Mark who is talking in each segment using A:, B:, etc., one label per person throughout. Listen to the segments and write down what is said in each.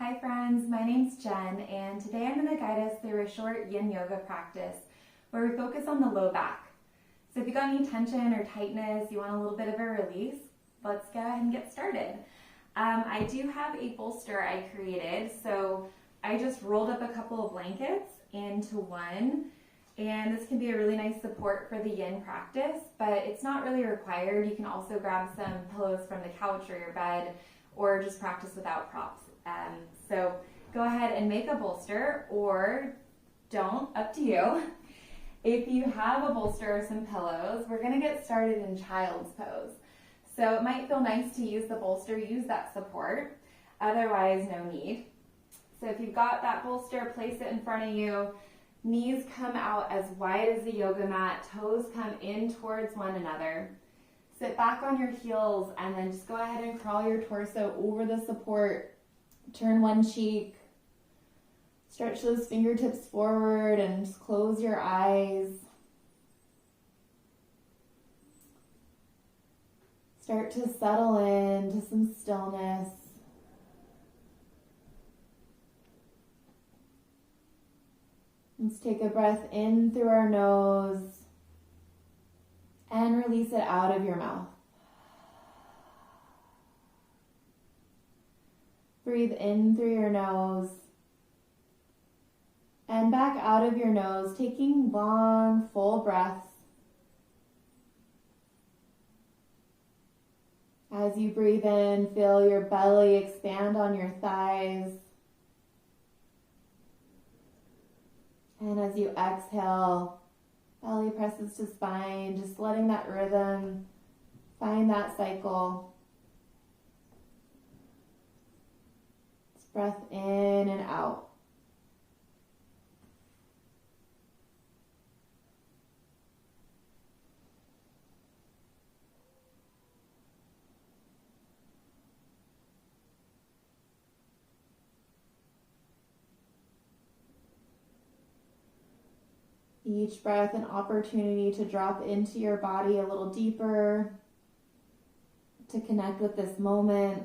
A: Hi friends, my name's Jen, and today I'm going to guide us through a short Yin Yoga practice where we focus on the low back. So if you got any tension or tightness, you want a little bit of a release, let's go ahead and get started. I do have a bolster I created, so I just rolled up a couple of blankets into one, and this can be a really nice support for the Yin practice, but it's not really required. You can also grab some pillows from the couch or your bed, or just practice without props. So go ahead and make a bolster, or don't, up to you. If you have a bolster or some pillows, we're going to get started in child's pose. So it might feel nice to use the bolster, use that support. Otherwise, no need. So if you've got that bolster, place it in front of you. Knees come out as wide as the yoga mat. Toes come in towards one another. Sit back on your heels and then just go ahead and crawl your torso over the support. Turn one cheek. Stretch those fingertips forward and just close your eyes. Start to settle into some stillness. Let's take a breath in through our nose and release it out of your mouth. Breathe in through your nose and back out of your nose, taking long, full breaths. As you breathe in, feel your belly expand on your thighs. And as you exhale, belly presses to spine, just letting that rhythm find that cycle. Just breath in and out. Each breath an opportunity to drop into your body a little deeper, to connect with this moment.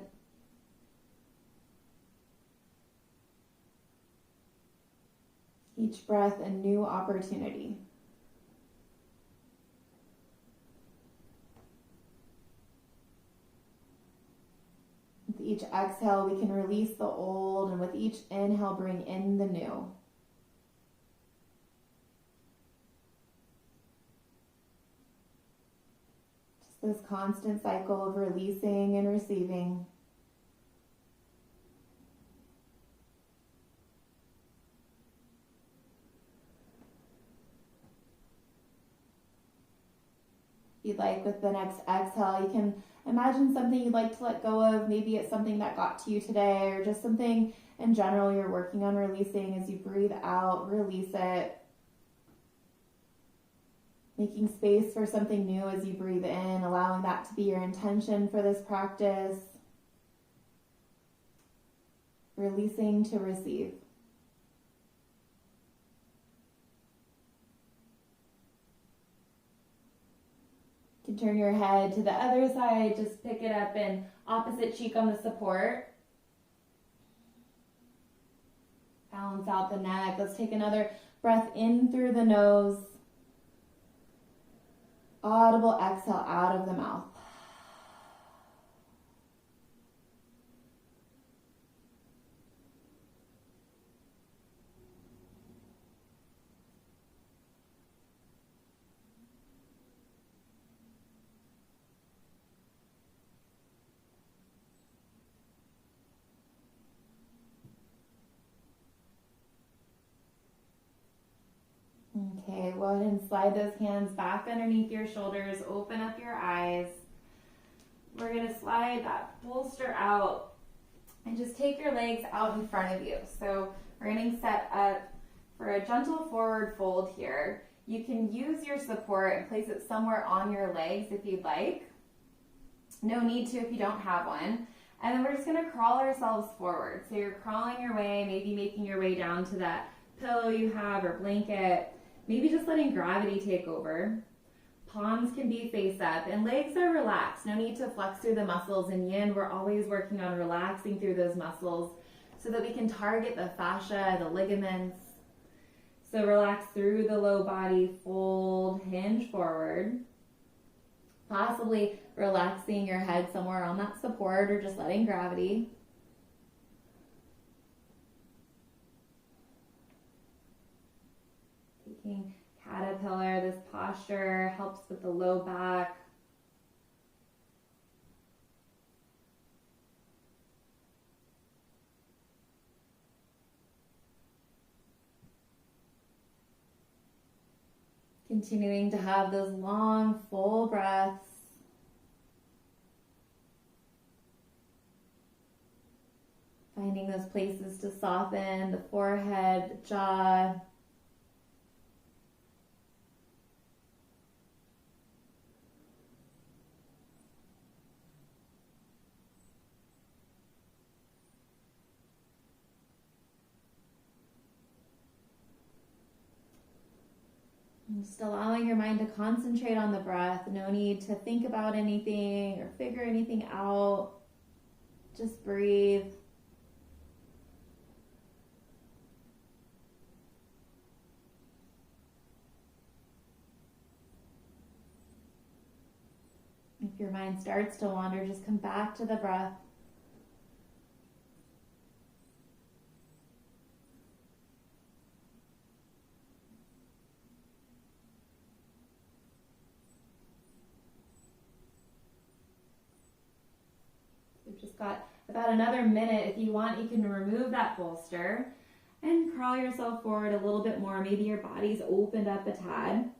A: Each breath a new opportunity. With each exhale, we can release the old, and with each inhale, bring in the new. This constant cycle of releasing and receiving. If you'd like, with the next exhale, you can imagine something you'd like to let go of. Maybe it's something that got to you today, or just something in general you're working on releasing. As you breathe out, release it. Making space for something new as you breathe in, allowing that to be your intention for this practice. Releasing to receive. You can turn your head to the other side, just pick it up and opposite cheek on the support. Balance out the neck. Let's take another breath in through the nose. Audible exhale out of the mouth. Okay, go ahead and slide those hands back underneath your shoulders. Open up your eyes. We're going to slide that bolster out and just take your legs out in front of you. So we're getting set up for a gentle forward fold here. You can use your support and place it somewhere on your legs if you'd like. No need to if you don't have one. And then we're just going to crawl ourselves forward. So you're crawling your way, maybe making your way down to that pillow you have or blanket. Maybe just letting gravity take over. Palms can be face up and legs are relaxed. No need to flex through the muscles. In Yin, we're always working on relaxing through those muscles. so that we can target the fascia, the ligaments. So relax through the low body, fold, hinge forward. Possibly relaxing your head somewhere on that support or just letting gravity. Taking caterpillar, this posture helps with the low back. Continuing to have those long, full breaths. Finding those places to soften, the forehead, the jaw. And just allowing your mind to concentrate on the breath. No need to think about anything or figure anything out. Just breathe. If your mind starts to wander, just come back to the breath. We've just got about another minute. If you want, you can remove that bolster and crawl yourself forward a little bit more. Maybe your body's opened up a tad.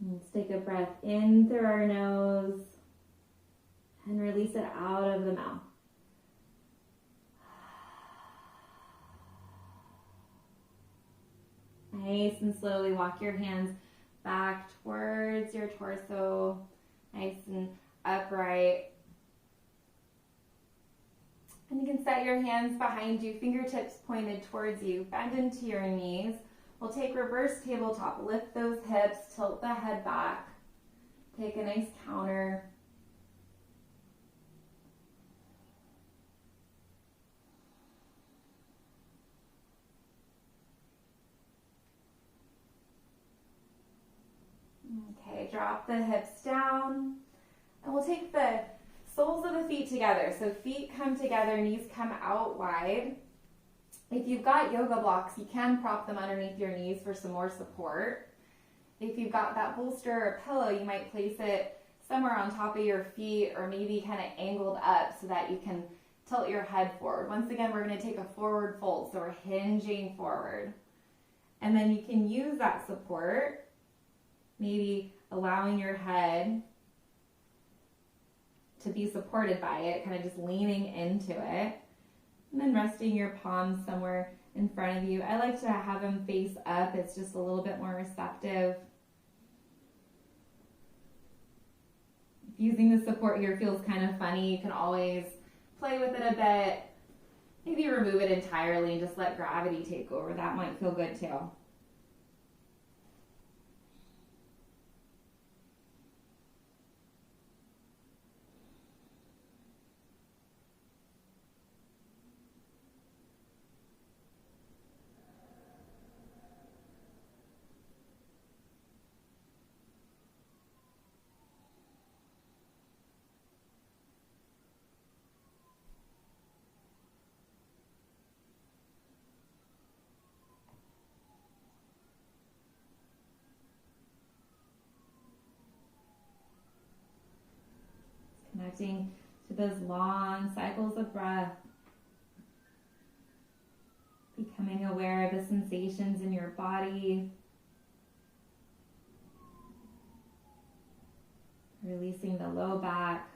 A: Let's take a breath in through our nose and release it out of the mouth. Nice and slowly walk your hands back towards your torso, nice and upright. And you can set your hands behind you, fingertips pointed towards you, bend into your knees. We'll take reverse tabletop, lift those hips, tilt the head back, take a nice counter. Okay, drop the hips down, and we'll take the soles of the feet together. So feet come together, knees come out wide. If you've got yoga blocks, you can prop them underneath your knees for some more support. If you've got that bolster or pillow, you might place it somewhere on top of your feet or maybe kind of angled up so that you can tilt your head forward. Once again, we're going to take a forward fold, so we're hinging forward. And then you can use that support, maybe allowing your head to be supported by it, kind of just leaning into it. And then resting your palms somewhere in front of you. I like to have them face up. It's just a little bit more receptive. If using the support here feels kind of funny, you can always play with it a bit. Maybe remove it entirely and just let gravity take over. That might feel good too. connecting to those long cycles of breath. Becoming aware of the sensations in your body. Releasing the low back.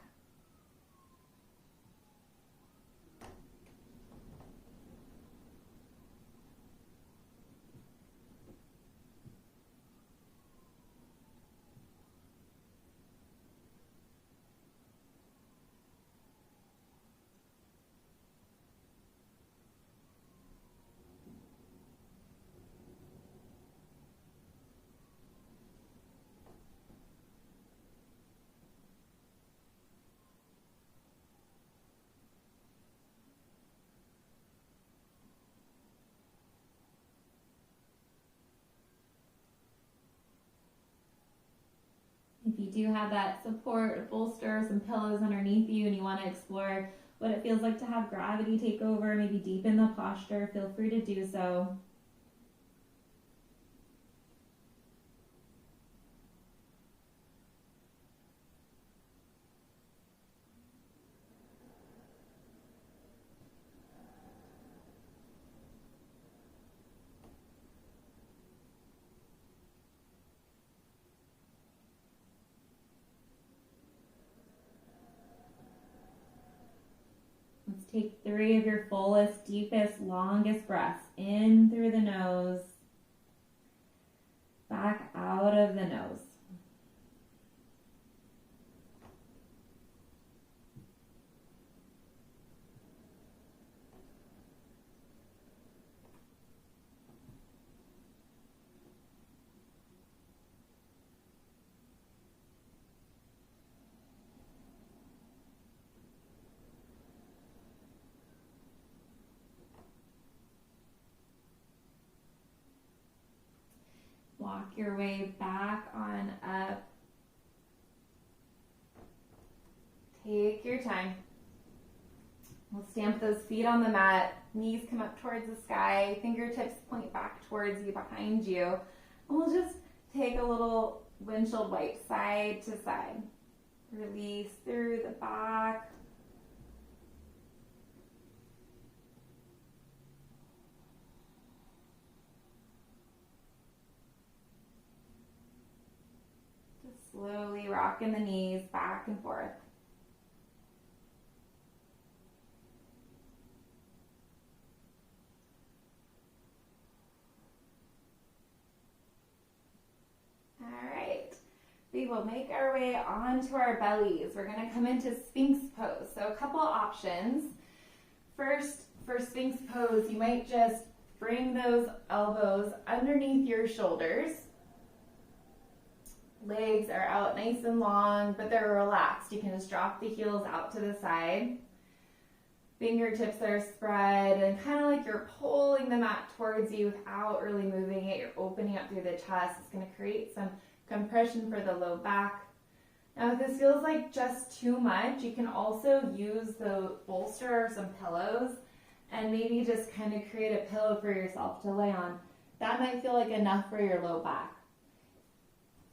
A: If you do have that support, a bolster, some pillows underneath you, and you want to explore what it feels like to have gravity take over, maybe deepen the posture, feel free to do so. Let's take 3 of your fullest, deepest, longest breaths in through the nose, back out of the nose. Walk your way back on up. Take your time. We'll stamp those feet on the mat. Knees come up towards the sky. Fingertips point back towards you, behind you. And we'll just take a little windshield wipe side to side. Release through the back. Slowly rocking the knees back and forth. All right, we will make our way onto our bellies. We're going to come into Sphinx pose. So a couple options. First, for Sphinx pose, you might just bring those elbows underneath your shoulders. Legs are out nice and long, but they're relaxed. You can just drop the heels out to the side. Fingertips are spread and kind of like you're pulling the mat towards you without really moving it. You're opening up through the chest. It's going to create some compression for the low back. Now, if this feels like just too much, you can also use the bolster or some pillows and maybe just kind of create a pillow for yourself to lay on. That might feel like enough for your low back.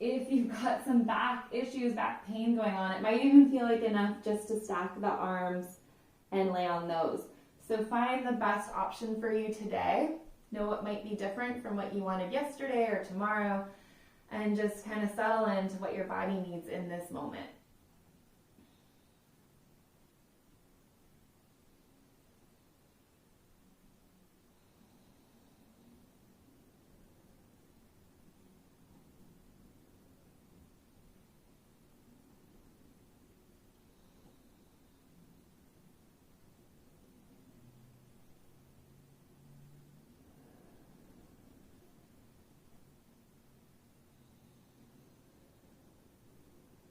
A: If you've got some back issues, back pain going on, it might even feel like enough just to stack the arms and lay on those. So find the best option for you today. Know what might be different from what you wanted yesterday or tomorrow, and just kind of settle into what your body needs in this moment.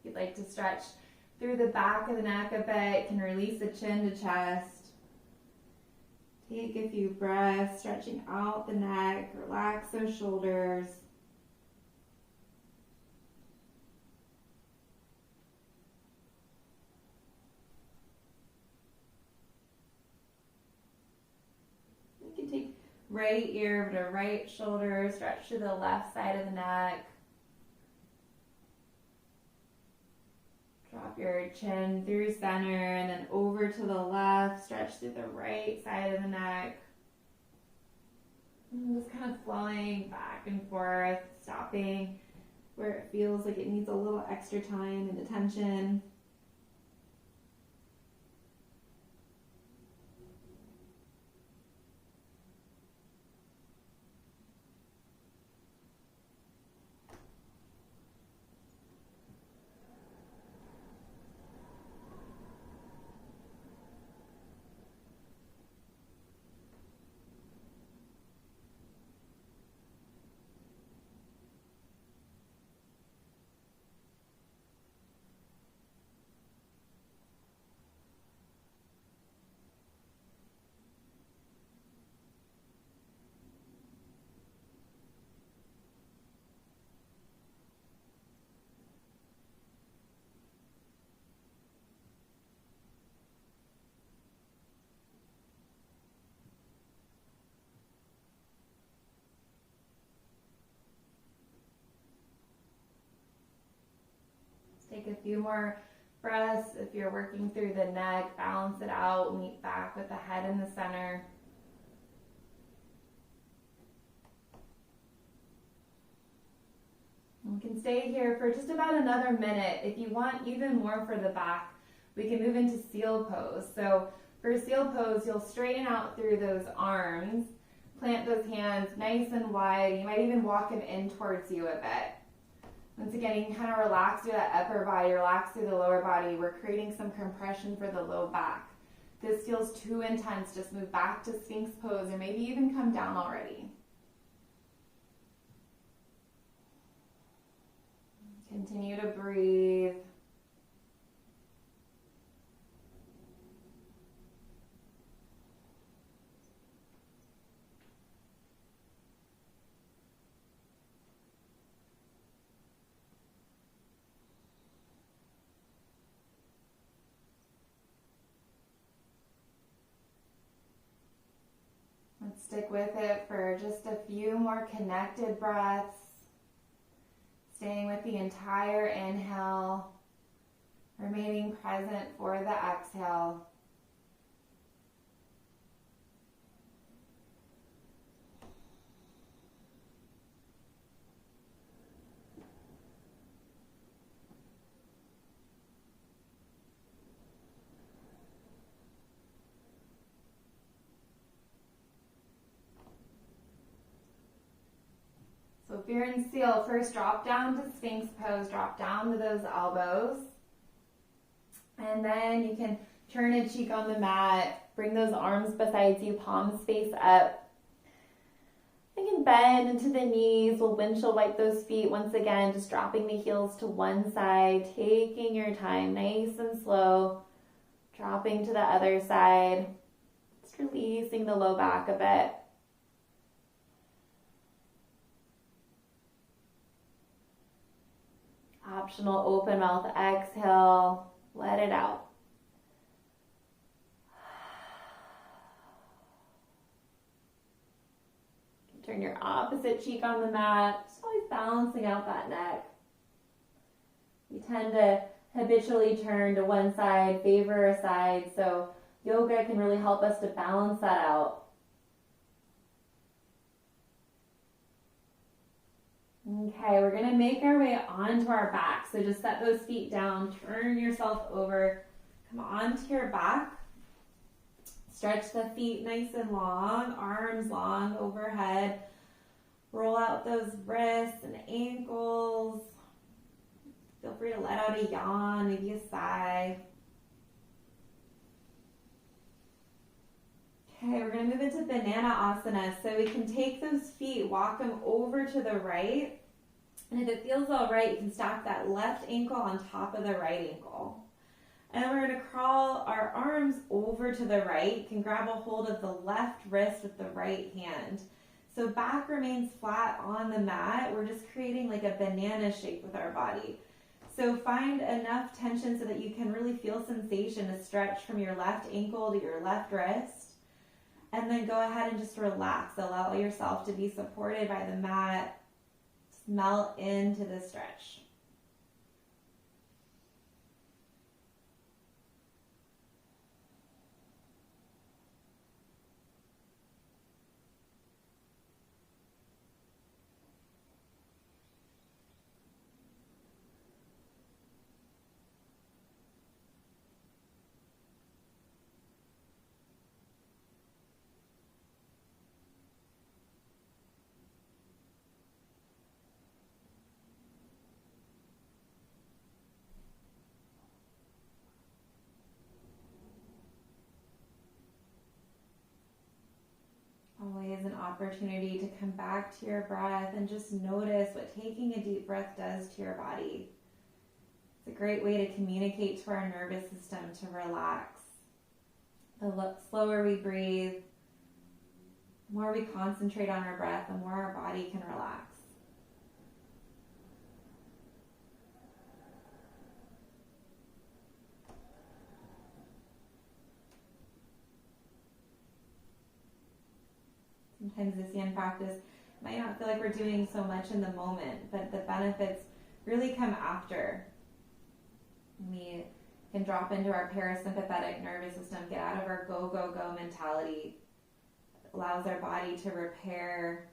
A: You'd like to stretch through the back of the neck a bit. You can release the chin to chest. Take a few breaths, stretching out the neck, relax those shoulders. You can take right ear to right shoulder, stretch to the left side of the neck. Drop your chin through center and then over to the left. Stretch through the right side of the neck. And just kind of flowing back and forth, stopping where it feels like it needs a little extra time and attention. Take a few more breaths. If you're working through the neck, balance it out, meet back with the head in the center. We can stay here for just about another minute. If you want even more for the back, we can move into seal pose. So for seal pose, you'll straighten out through those arms, plant those hands nice and wide. You might even walk them in towards you a bit. Once again, you can kind of relax through that upper body, relax through the lower body. We're creating some compression for the low back. If this feels too intense, just move back to Sphinx pose or maybe even come down already. Continue to breathe. Let's stick with it for just a few more connected breaths. Staying with the entire inhale, remaining present for the exhale. So if you're in seal, first drop down to Sphinx pose, drop down to those elbows. And then you can turn a cheek on the mat, bring those arms beside you, palms face up. You can bend into the knees, we'll windshield wipe those feet once again, just dropping the heels to one side, taking your time, nice and slow, dropping to the other side, just releasing the low back a bit. Optional open mouth exhale, let it out. Turn your opposite cheek on the mat, just always balancing out that neck. We tend to habitually turn to one side, favor a side, so yoga can really help us to balance that out. Okay, we're going to make our way onto our back. So just set those feet down, turn yourself over, come onto your back. Stretch the feet nice and long, arms long overhead. Roll out those wrists and ankles. Feel free to let out a yawn, maybe a sigh. Okay, we're going to move into banana asana. So we can take those feet, walk them over to the right. And if it feels all right, you can stack that left ankle on top of the right ankle. And then we're going to crawl our arms over to the right. You can grab a hold of the left wrist with the right hand. So back remains flat on the mat. We're just creating like a banana shape with our body. So find enough tension so that you can really feel sensation to stretch from your left ankle to your left wrist. And then go ahead and just relax. Allow yourself to be supported by the mat. Melt into the stretch. opportunity to come back to your breath and just notice what taking a deep breath does to your body. It's a great way to communicate to our nervous system to relax. The slower we breathe, the more we concentrate on our breath, the more our body can relax. Sometimes this Yin practice might not feel like we're doing so much in the moment, but the benefits really come after. We can drop into our parasympathetic nervous system, get out of our go, go, go mentality. It allows our body to repair.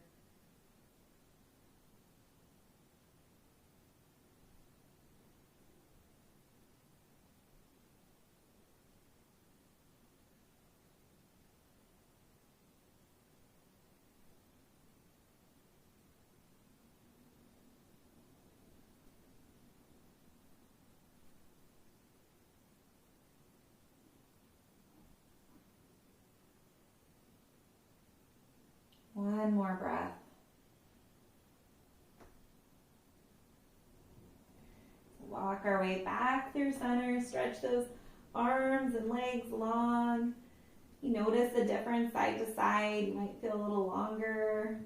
A: One more breath. Walk our way back through center. Stretch those arms and legs long. You notice the difference side to side. You might feel a little longer.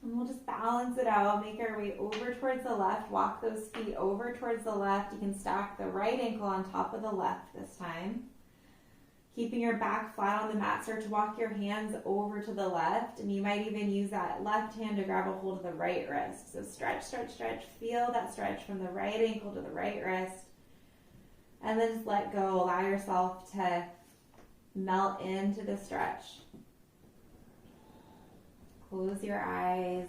A: And we'll just balance it out. Make our way over towards the left. Walk those feet over towards the left. You can stack the right ankle on top of the left this time. Keeping your back flat on the mat, start to walk your hands over to the left, and you might even use that left hand to grab a hold of the right wrist. So stretch, stretch, stretch. Feel that stretch from the right ankle to the right wrist. And then just let go. Allow yourself to melt into the stretch. Close your eyes.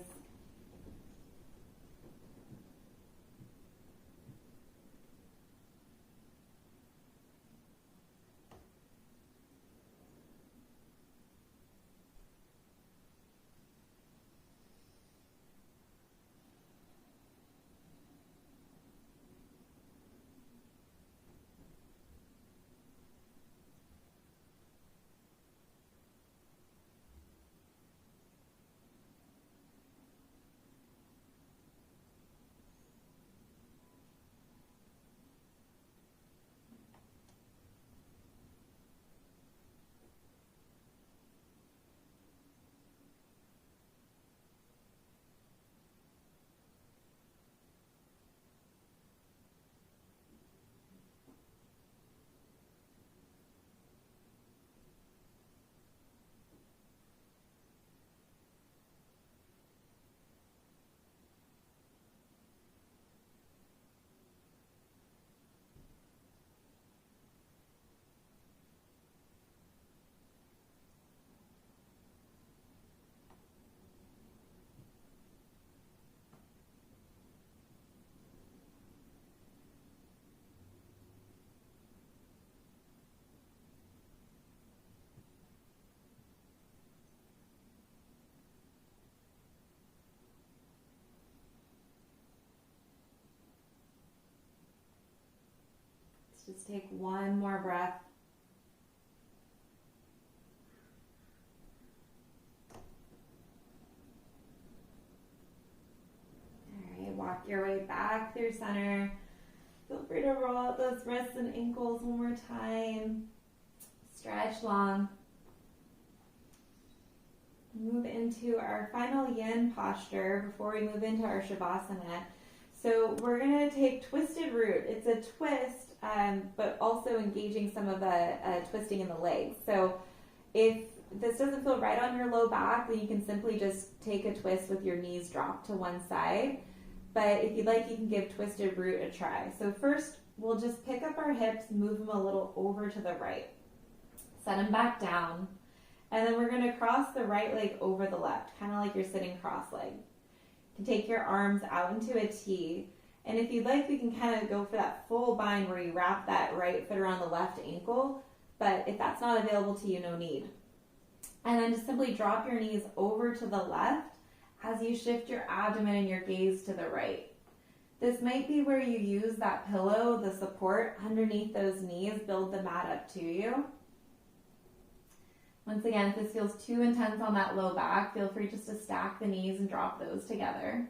A: Just take one more breath. All right, walk your way back through center. Feel free to roll out those wrists and ankles one more time. Stretch long. Move into our final Yin posture before we move into our Shavasana. So we're going to take twisted root. It's a twist, but also engaging some of the twisting in the legs. So if this doesn't feel right on your low back, then you can simply just take a twist with your knees dropped to one side. But if you'd like, you can give twisted root a try. So first, we'll just pick up our hips, move them a little over to the right. Set them back down. And then we're going to cross the right leg over the left, kind of like you're sitting cross-legged. You can take your arms out into a T. And if you'd like, we can kind of go for that full bind where you wrap that right foot around the left ankle. But if that's not available to you, no need. And then just simply drop your knees over to the left as you shift your abdomen and your gaze to the right. This might be where you use that pillow, the support underneath those knees, build the mat up to you. Once again, if this feels too intense on that low back, feel free just to stack the knees and drop those together.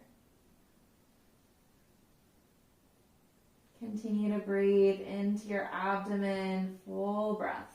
A: Continue to breathe into your abdomen, full breaths.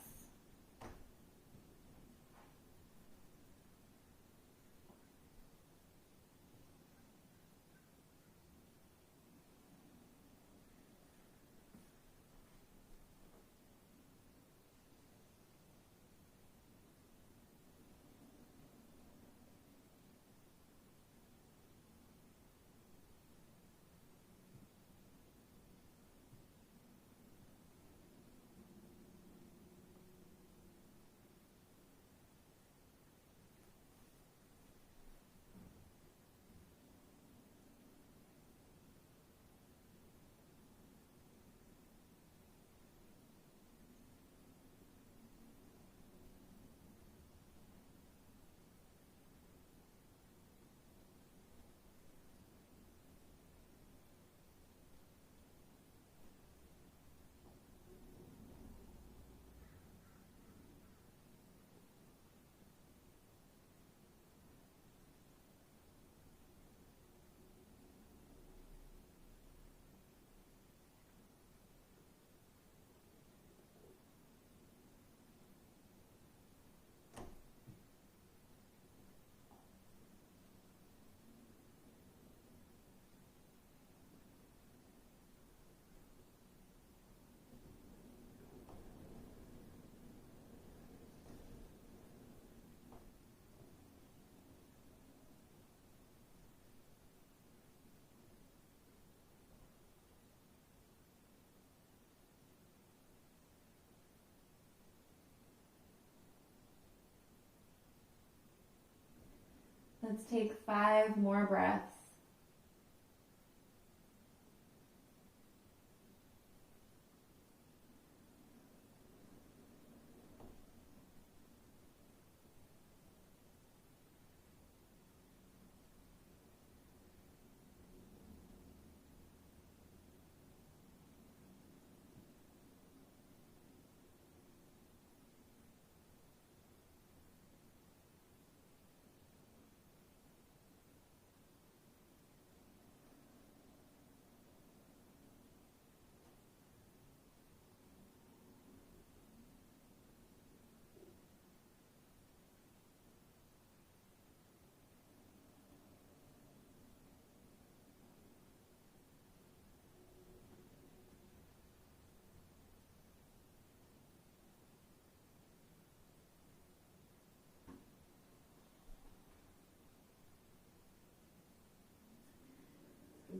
A: Let's take 5 more breaths.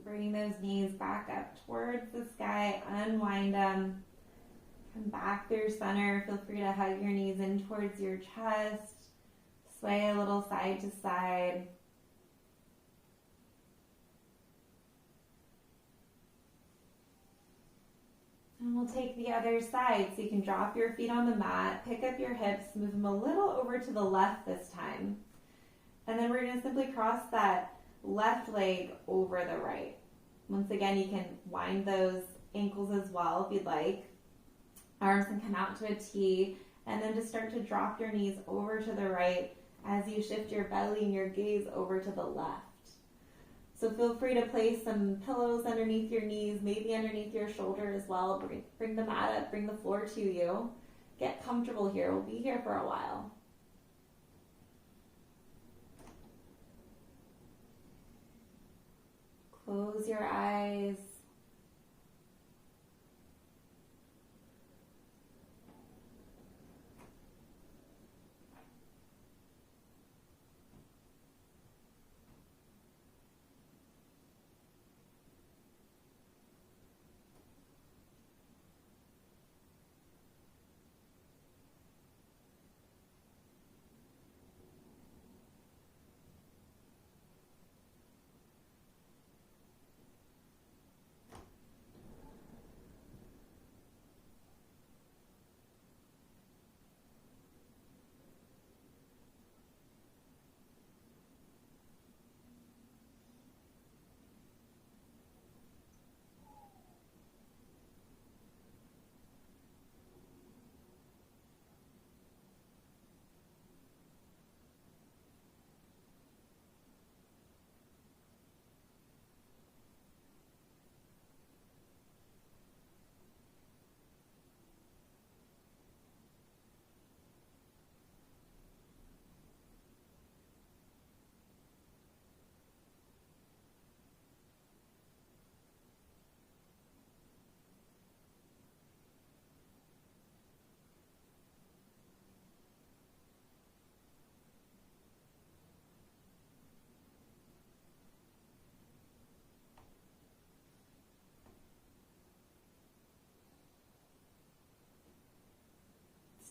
A: Bring those knees back up towards the sky, unwind them, come back through center. Feel free to hug your knees in towards your chest, sway a little side to side. And we'll take the other side, so you can drop your feet on the mat, pick up your hips, move them a little over to the left this time. And then we're going to simply cross that left leg over the right. Once again, you can wind those ankles as well if you'd like. Arms can come out to a T, and then just start to drop your knees over to the right as you shift your belly and your gaze over to the left. So feel free to place some pillows underneath your knees, maybe underneath your shoulder as well. Bring the mat up, bring the floor to you. Get comfortable here. We'll be here for a while. Close your eyes.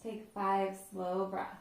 A: take 5 slow breaths.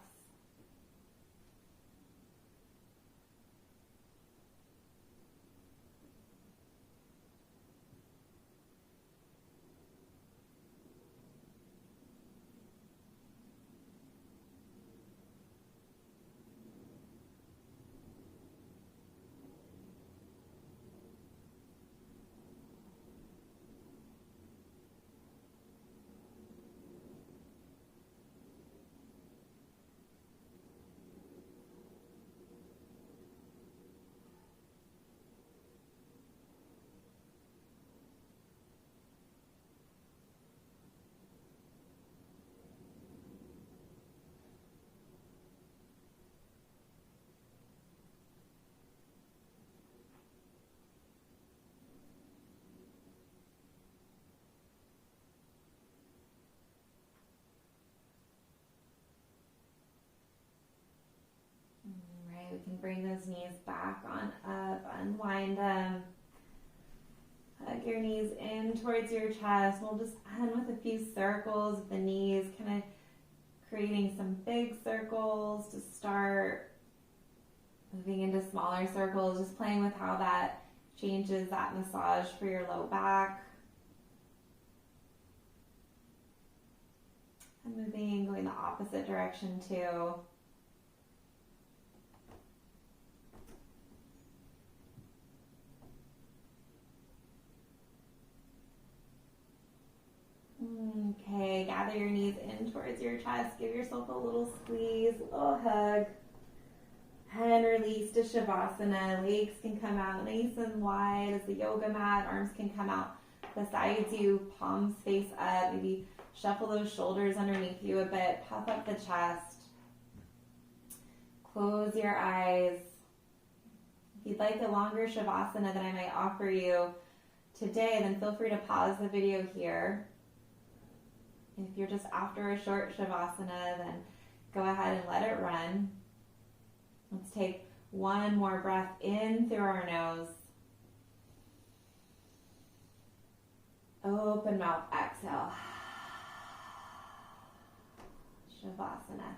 A: We can bring those knees back on up, unwind them. Hug your knees in towards your chest. We'll just end with a few circles of the knees, kind of creating some big circles to start. Moving into smaller circles, just playing with how that changes that massage for your low back. And moving, going the opposite direction too. Okay, gather your knees in towards your chest. Give yourself a little squeeze, a little hug. And release to Shavasana. Legs can come out nice and wide as the yoga mat. Arms can come out beside you, palms face up. Maybe shuffle those shoulders underneath you a bit. Puff up the chest. Close your eyes. If you'd like a longer Shavasana that I might offer you today, then feel free to pause the video here. If you're just after a short Shavasana, then go ahead and let it run. Let's take one more breath in through our nose. Open mouth, exhale. Shavasana.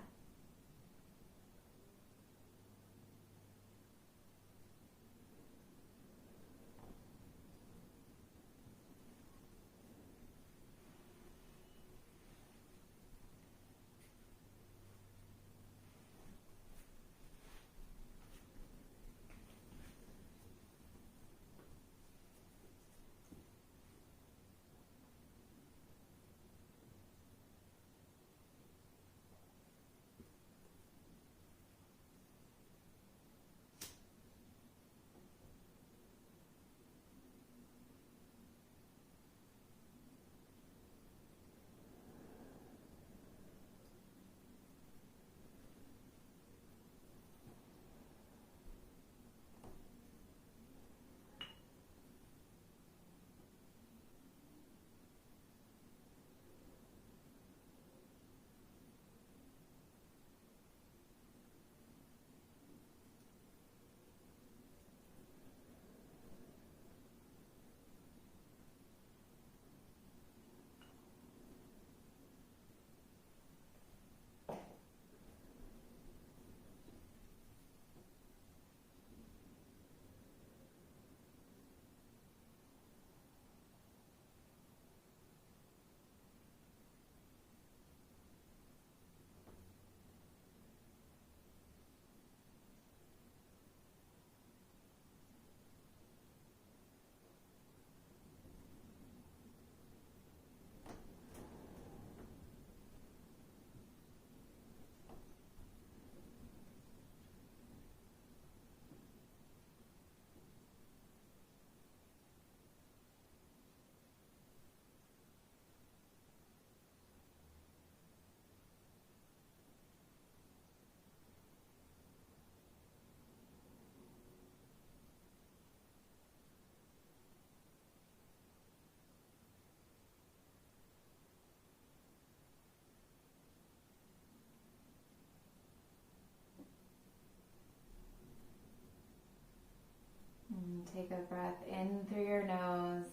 A: Take a breath in through your nose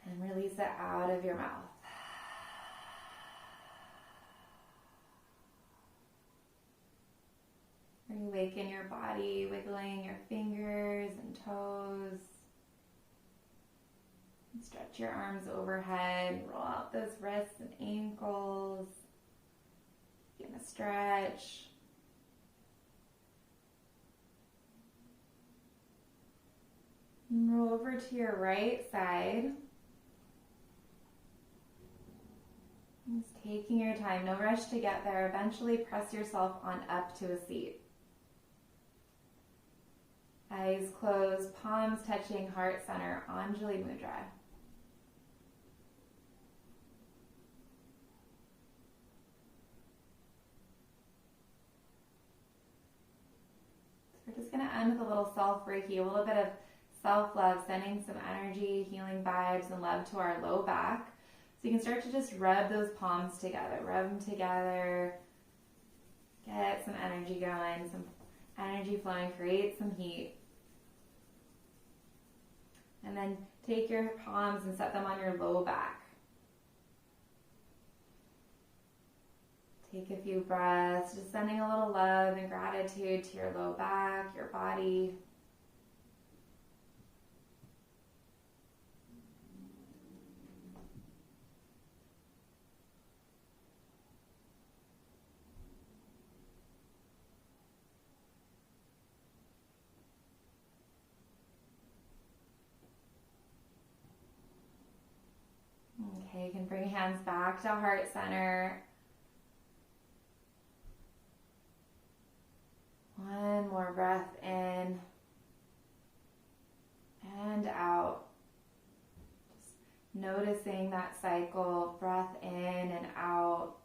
A: and release it out of your mouth. in your body, wiggling your fingers and toes. Stretch your arms overhead, roll out those wrists and ankles. Begin to stretch. And roll over to your right side. Just taking your time, no rush to get there. Eventually press yourself on up to a seat. Eyes closed, palms touching heart center, Anjali Mudra. We're just going to end with a little self-reiki, a little bit of self-love, sending some energy, healing vibes, and love to our low back. So you can start to just rub those palms together, rub them together, get some energy going, some energy flowing, create some heat. And then take your palms and set them on your low back. Take a few breaths, just sending a little love and gratitude to your low back, your body. Okay, you can bring your hands back to heart center. One more breath in and out. Just noticing that cycle, breath in and out.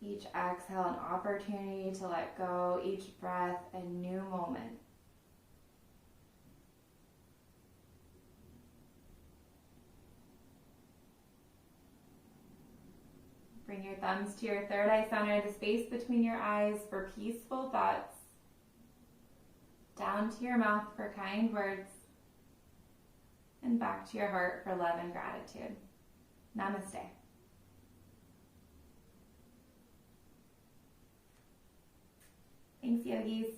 A: Each exhale, an opportunity to let go. Each breath, a new moment. Bring your thumbs to your third eye center, the space between your eyes for peaceful thoughts. Down to your mouth for kind words. And back to your heart for love and gratitude. Namaste. Thanks, yogis.